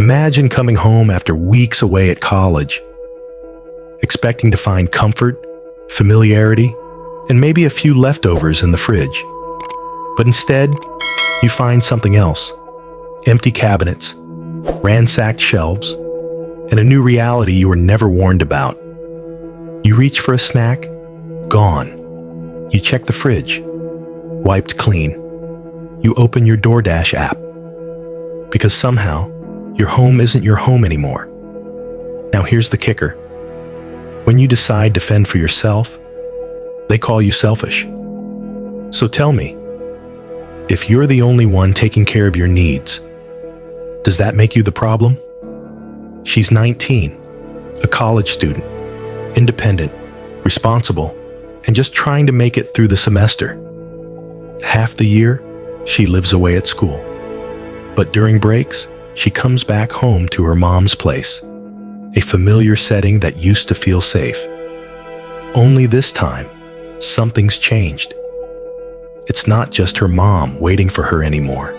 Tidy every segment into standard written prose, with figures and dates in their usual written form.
Imagine coming home after weeks away at college, expecting to find comfort, familiarity, and maybe a few leftovers in the fridge. But instead, you find something else. Empty cabinets, ransacked shelves, and a new reality you were never warned about. You reach for a snack, gone. You check the fridge, wiped clean. You open your DoorDash app, because somehow, your home isn't your home anymore. Now here's the kicker. When you decide to fend for yourself, they call you selfish. So tell me, if you're the only one taking care of your needs, does that make you the problem? She's 19, a college student, independent, responsible, and just trying to make it through the semester. Half the year, she lives away at school. But during breaks, she comes back home to her mom's place, a familiar setting that used to feel safe. Only this time, something's changed. It's not just her mom waiting for her anymore.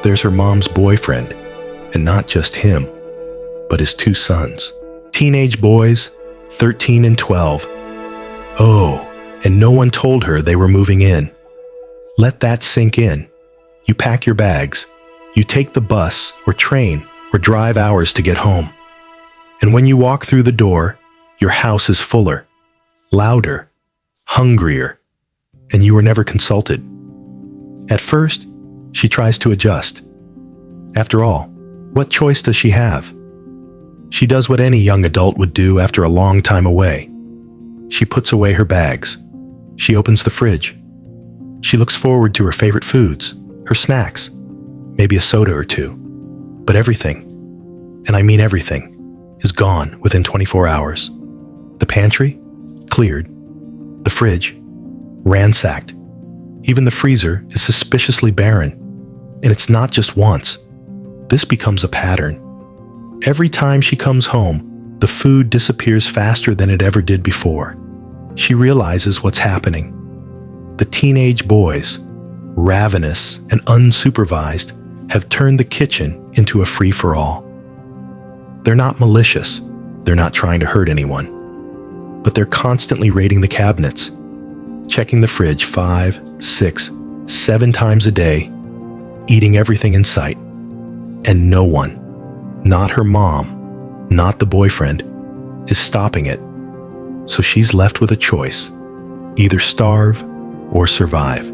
There's her mom's boyfriend, and not just him, but his 2 sons. Teenage boys, 13 and 12. Oh, and no one told her they were moving in. Let that sink in. You pack your bags. You take the bus or train or drive hours to get home. And when you walk through the door, your house is fuller, louder, hungrier, and you were never consulted. At first, she tries to adjust. After all, what choice does she have? She does what any young adult would do after a long time away. She puts away her bags. She opens the fridge. She looks forward to her favorite foods, her snacks, maybe a soda or 2. But everything, and I mean everything, is gone within 24 hours. The pantry? Cleared. The fridge? Ransacked. Even the freezer is suspiciously barren. And it's not just once. This becomes a pattern. Every time she comes home, the food disappears faster than it ever did before. She realizes what's happening. The teenage boys, ravenous and unsupervised, have turned the kitchen into a free-for-all. They're not malicious. They're not trying to hurt anyone. But they're constantly raiding the cabinets, checking the fridge 5, 6, 7 times a day, eating everything in sight. And no one, not her mom, not the boyfriend, is stopping it. So she's left with a choice: either starve or survive.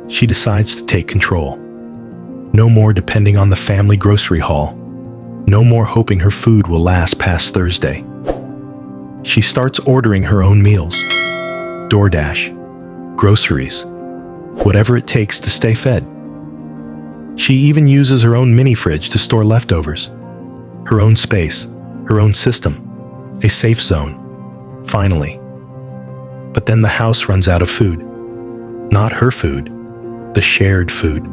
She decides to take control. No more depending on the family grocery haul. No more hoping her food will last past Thursday. She starts ordering her own meals. DoorDash, groceries, whatever it takes to stay fed. She even uses her own mini fridge to store leftovers. Her own space, her own system, a safe zone, finally. But then the house runs out of food. Not her food, the shared food.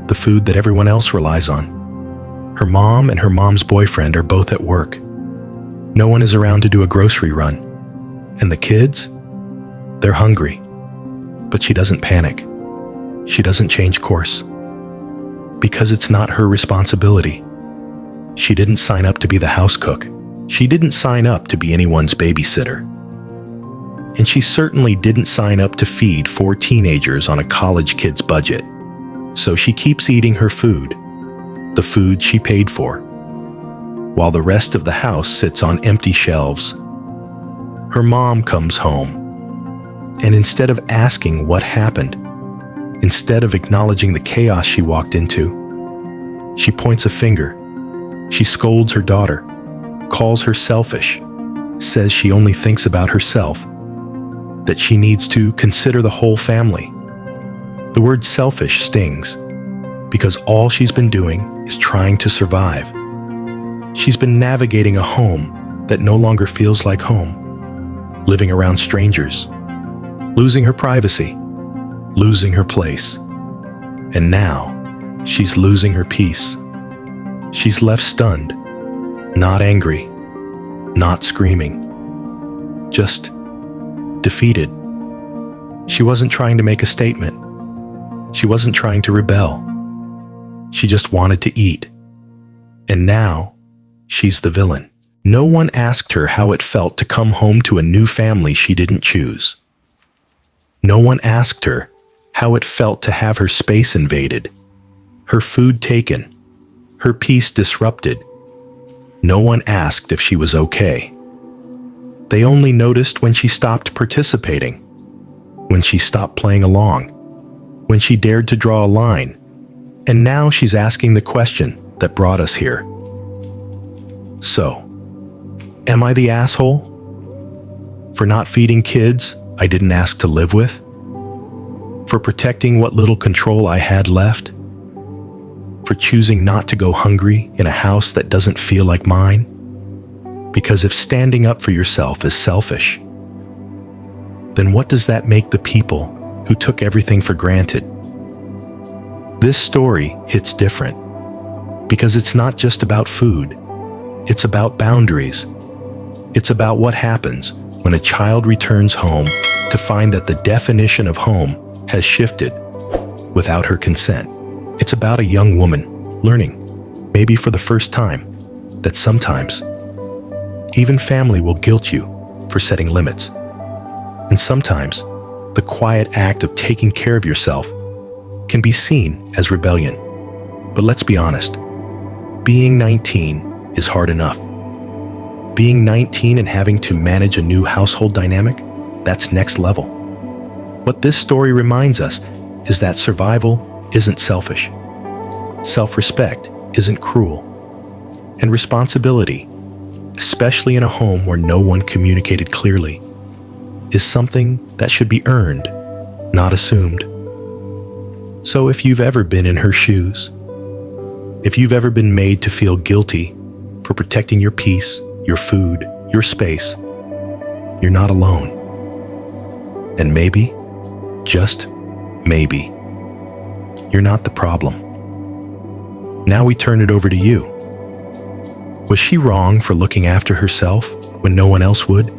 The food that everyone else relies on. Her mom and her mom's boyfriend are both at work. No one is around to do a grocery run. And the kids? They're hungry. But she doesn't panic. She doesn't change course. Because it's not her responsibility. She didn't sign up to be the house cook. She didn't sign up to be anyone's babysitter. And she certainly didn't sign up to feed 4 teenagers on a college kid's budget. So she keeps eating her food, the food she paid for, while the rest of the house sits on empty shelves. Her mom comes home, and instead of asking what happened, instead of acknowledging the chaos she walked into, she points a finger. She scolds her daughter, calls her selfish, says she only thinks about herself, that she needs to consider the whole family. The word selfish stings, because all she's been doing is trying to survive. She's been navigating a home that no longer feels like home, living around strangers, losing her privacy, losing her place. And now, she's losing her peace. She's left stunned, not angry, not screaming, just defeated. She wasn't trying to make a statement. She wasn't trying to rebel. She just wanted to eat. And now, she's the villain. No one asked her how it felt to come home to a new family she didn't choose. No one asked her how it felt to have her space invaded, her food taken, her peace disrupted. No one asked if she was okay. They only noticed when she stopped participating, when she stopped playing along, when she dared to draw a line. And now she's asking the question that brought us here. So, am I the asshole? For not feeding kids I didn't ask to live with? For protecting what little control I had left? For choosing not to go hungry in a house that doesn't feel like mine? Because if standing up for yourself is selfish, then what does that make the people who took everything for granted? This story hits different because it's not just about food. It's about boundaries. It's about what happens when a child returns home to find that the definition of home has shifted without her consent. It's about a young woman learning, maybe for the first time, that sometimes even family will guilt you for setting limits. And sometimes the quiet act of taking care of yourself can be seen as rebellion. But let's be honest, being 19 is hard enough. Being 19 and having to manage a new household dynamic, that's next level. What this story reminds us is that survival isn't selfish. Self-respect isn't cruel. And responsibility, especially in a home where no one communicated clearly, is something that should be earned, not assumed. So if you've ever been in her shoes, if you've ever been made to feel guilty for protecting your peace, your food, your space, you're not alone. And maybe, just maybe, you're not the problem. Now we turn it over to you. Was she wrong for looking after herself when no one else would?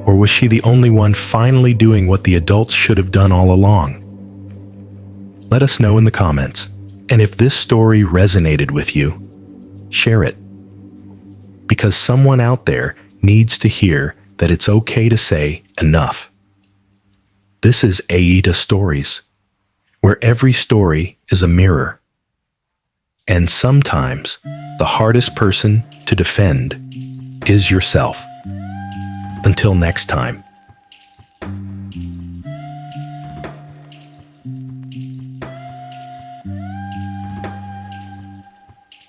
Or was she the only one finally doing what the adults should have done all along? Let us know in the comments. And if this story resonated with you, share it. Because someone out there needs to hear that it's okay to say enough. This is AITA Stories, where every story is a mirror. And sometimes the hardest person to defend is yourself. Until next time.